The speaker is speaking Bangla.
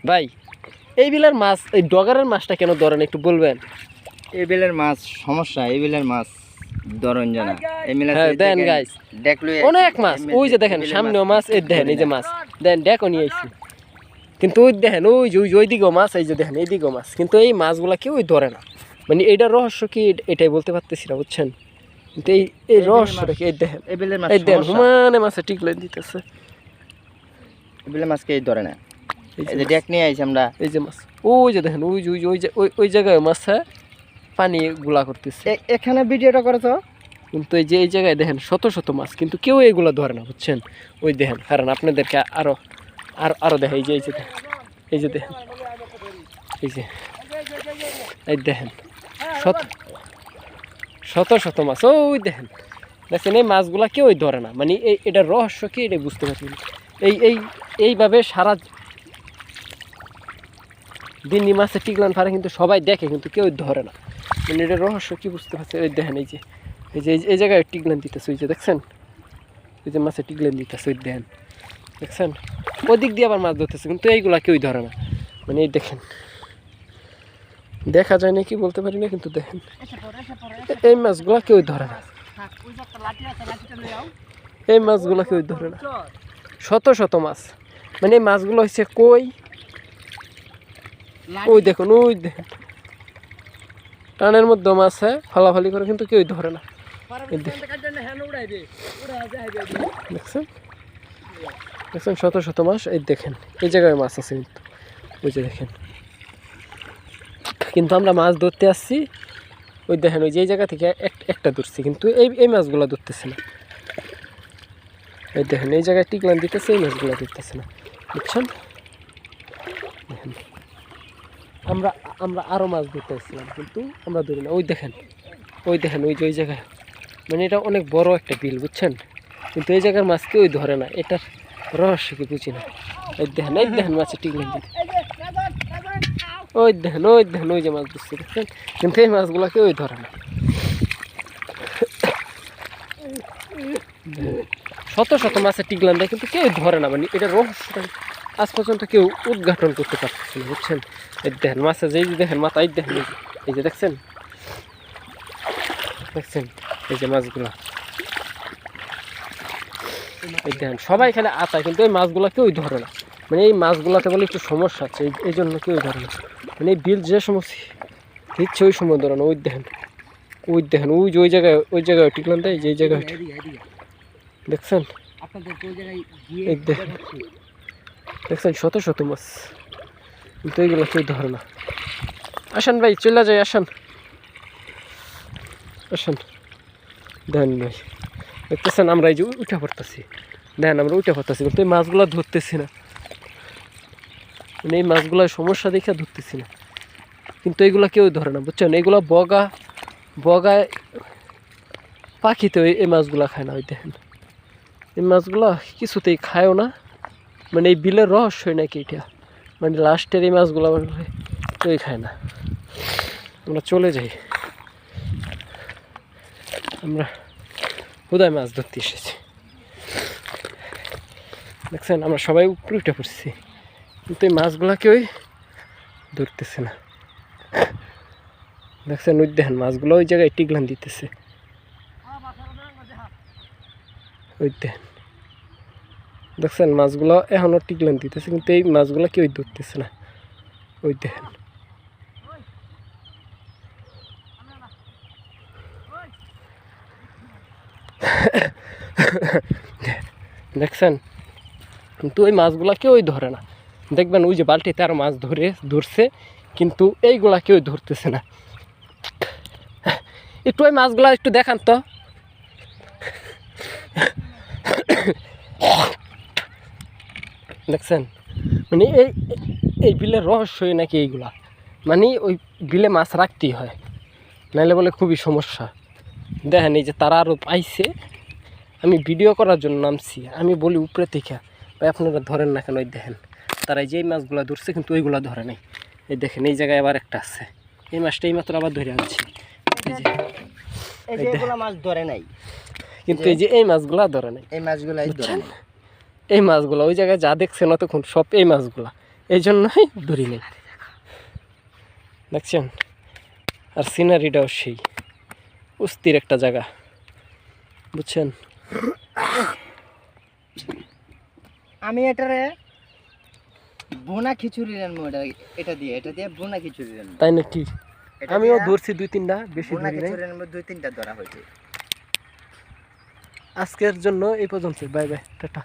ভাই এই বিলের মাছ, এই ডগারের মাছটা কেন ধরেন একটু বলবেন? এই বিলের মাছ সমস্যা, এই বিলের মাছ ধরন জানা। এই মিলা দেন গাইস অনেক মাছ, ওই যে দেখেন সামনেও মাছ, এই দেখেন এই যে মাছ দেন ডেকও নিয়ে আইছি, কিন্তু ওই দেখেন ওই যে ওই দিকেও মাছ, এই যে দেখেন এই দিকেও মাছ, কিন্তু এই মাছগুলা কেউ ধরে না। মানে এইটার রহস্য কি এটাই বলতে পারতেছি না, বুঝছেন? কিন্তু এই রহস্যটা কি? এই দেখেন এই বিলের মাছ, এই দেখেন হুমানে মাছে টিকলে দিতেছে, এই বিলের মাছ কেউ ধরে না। এই যে ডেক নিয়ে আইছি আমরা, এই যে মাছ ওই যে দেখেন ওই যে ওই জায়গায় মাছ পানি গুলা করতেছে। এখানে ভিডিওটা করে তো, কিন্তু এই যে এই জায়গায় দেখেন শত শত মাছ, কিন্তু কেউ এগুলো ধরে না, বুঝছেন? ওই দেখেন, কারণ আপনাদেরকে আরো আরো আরো দেখে, এই যে এই যে দেখেন, এই যে দেখেন, এই যে এই দেখেন শত শত শত মাছ, ওই দেখেন দেখছেন, এই মাছগুলা কেউ ধরে না। মানে এটার রহস্য কি এটা বুঝতে পারছি না। এইভাবে সারা দিন মাছে টিকলান পারে, কিন্তু সবাই দেখে কিন্তু কেউ ধরে না। মানে এটার রহস্য কি বুঝতে পারছে? ওই দেখেন এই যে এই জায়গায় টিকলান দিতেছে, ওই যে দেখছেন, ওই যে মাছে টিকলান দিতেছে, ওই দেখেন দেখছেন, ওই দিক দিয়ে আবার মাছ ধরতেছে, কিন্তু এইগুলা কেউই ধরে না। মানে এই দেখেন, দেখা যায় নাকি বলতে পারি না, কিন্তু দেখেন এই মাছগুলা কেউ ধরে না, এই মাছগুলা কেউ ধরে না, শত শত মাছ। মানে এই মাছগুলো হচ্ছে কই, ওই দেখুন ওই দেখেন টানের মধ্যে মাছ ফালাফালি করে, কিন্তু কেউ ধরে না। দেখছেন দেখছেন শত শত মাছ, এই দেখেন এই জায়গায় মাছ আছে, কিন্তু ওই যে দেখেন, কিন্তু আমরা মাছ ধরতে আসছি, ওই দেখেন ওই যে এই জায়গা থেকে একটা ধরছি, কিন্তু এই মাছগুলো ধরতেছে না। এই দেখেন এই জায়গায় টিকলান দিতেছে, এই মাছগুলো ধরতেছে না, বুঝছেন? দেখেন আমরা আমরা আরও মাছ ধরতে আসছিলাম, কিন্তু আমরা ধরি না। ওই দেখেন ওই দেখেন ওই যে ওই জায়গায়, মানে এটা অনেক বড় একটা বিল, বুঝছেন? কিন্তু এই জায়গার মাছ কেউ ধরে না, এটার রহস্য কি বুঝি না। এই দেখেন মাছের টিকলান দিতে, ওই দেখেন ওই যে মাছ ধরছে, দেখছেন? কিন্তু এই মাছগুলো কেউই ধরে না, শত শত মাছের টিকলান দেয়, কিন্তু কেউ ধরে না। মানে এটা রহস্যটা আজ পর্যন্ত কেউ উদ্ঘাটন করতে পারতেছে না, বুঝছেন? এই দেখেন মাছের যে দেখেন মাথা, এই দেখেন এই যে দেখছেন দেখছেন এই যে মাছগুলা, এই দেখেন সবাই এখানে আতায়, কিন্তু এই মাছগুলা কেউই ধরে না। মানে এই মাছগুলাতে বলে একটু সমস্যা আছে, এই জন্য কেউই ধরে না। মানে এই বিল যে সমস্ত দিচ্ছে ওই সময় ধরে না। ওই দেখেন ওই যে ওই জায়গায় টিকলান দেয়, যে এই জায়গায় দেখছেন, এই দেখছেন শত শত মাছ, কিন্তু এইগুলো কেউ ধরে না। আসেন ভাই চলে যাই, আসেন আসেন। দেখেন ভাই দেখতেছেন আমরা এই যে উঠে পড়তেছি, দেখেন আমরা উঠে পড়তেছি, কিন্তু এই মাছগুলো ধরতেছি না। মানে এই মাছগুলোর সমস্যা দেখে ধরতেছি না, কিন্তু এইগুলো কেউ ধরে না, বুঝছেন? এইগুলো বগায় পাখিতে এই মাছগুলা খায় না। ওই দেখেন এই মাছগুলা কিছুতেই খায়ও না। মানে এই বিলের রহস্যই নাকি এটা, মানে লাস্টের এই মাছগুলা কেউই খায় না। আমরা চলে যাই, আমরা হুদায় মাছ ধরতে এসেছি, দেখছেন আমরা সবাই উপরে উঠে পড়ছি, কিন্তু এই মাছগুলা কেউই ধরতেছে না। দেখছেন ওই দেখেন মাছগুলো ওই জায়গায় টিকলান দিতেছে, ওই দেখেন দেখছেন মাছগুলো এখনও টিকলান দিতেছে, কিন্তু এই মাছগুলো কেউই ধরতেছে না। ওই দেখেন দেখছেন, কিন্তু ওই মাছগুলা কেউই ধরে না। দেখবেন ওই যে বালতিতে আরও মাছ ধরছে, কিন্তু এইগুলা কেউ ধরতেছে না। একটু ওই মাছগুলা একটু দেখান তো। দেখছেন মানে এই বিলের রহস্যই নাকি এইগুলা, মানে ওই বিলে মাছ রাখতেই হয়, নাইলে বলে খুবই সমস্যা। দেখেন এই যে তারা আরও পাইছে, আমি ভিডিও করার জন্য নামছি, আমি বলি উপরে থেকে ভাই আপনারা ধরেন না কেন? ওই দেখেন তারা যেই মাছগুলো ধরছে, কিন্তু ওইগুলো ধরে নাই। এই দেখেন এই জায়গায় আবার একটা আছে, এই মাছটা এই মাত্র আবার ধরে আনছি, মাছ ধরে নাই, কিন্তু এই যে এই মাছগুলা ধরে নাই, এই মাছগুলাই ধরে নাই। এই মাছগুলো ওই জায়গায় যা দেখছেন অতক্ষণ সব এই মাছগুলা, এই জন্যই ধরি নাই। দেখছেন, আর সিনারিটাও সেই অস্থির একটা জায়গা, বুঝছেন। আমি এটারে বোনা খিচুড়ি রান্না, এটা দিয়ে বোনা খিচুড়ি রান্না। তাই নাকি? আমিও ধরছি 2-3টা, বেশি বোনা ধরি নাই। খিচুড়ি রান্না 2-3টা ধরা হয়েছে। আজকের জন্য এই পর্যন্ত, বাই বাই, টাটা।